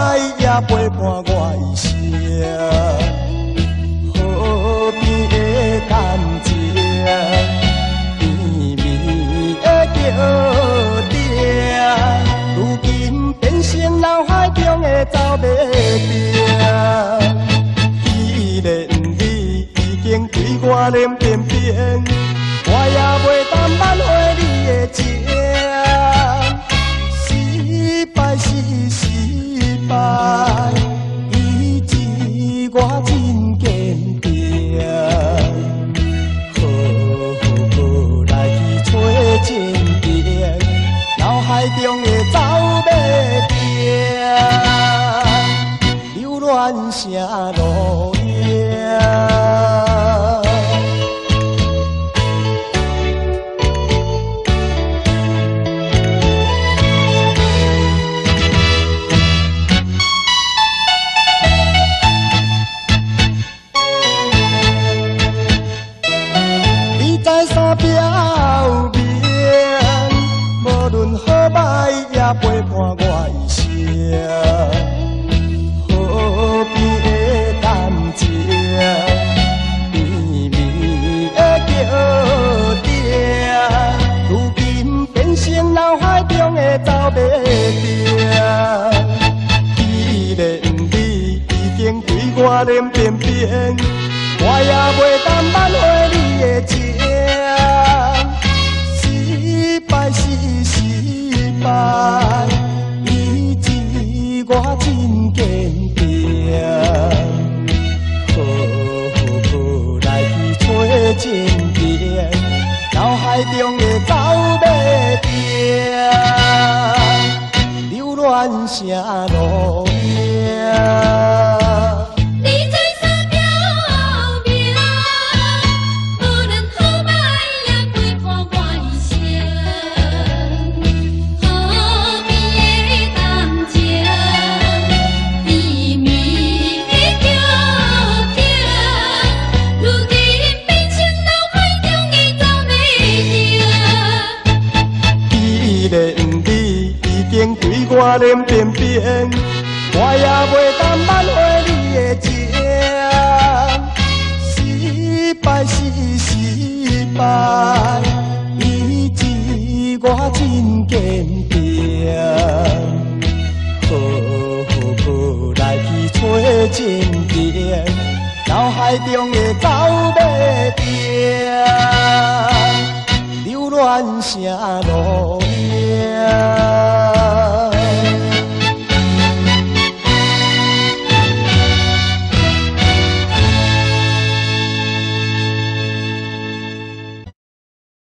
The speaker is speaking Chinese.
摆也陪伴我一生。河边的甘蔗，绵绵的叫声，如今变成脑海中的走马灯。既然你已经对我脸变变，我也袂当挽回你的情。失败是失败，以前我真坚定。好来去找情定，脑海中的走马灯，流乱成路影。表面，无论好歹也陪伴我一生。河边的甘蔗，绵绵的叫声，如今变成脑海中的走马灯。既然你已经对我脸变变，我也袂当挽回你的情。失败是失败，以前我真坚定。好来去找情定，脑海中的走马灯，流乱成路影。对我脸变变，我也袂当挽回你的情。失败是失败，以前我真坚定。好来去找情定，脑海中的走马灯，流乱成路影。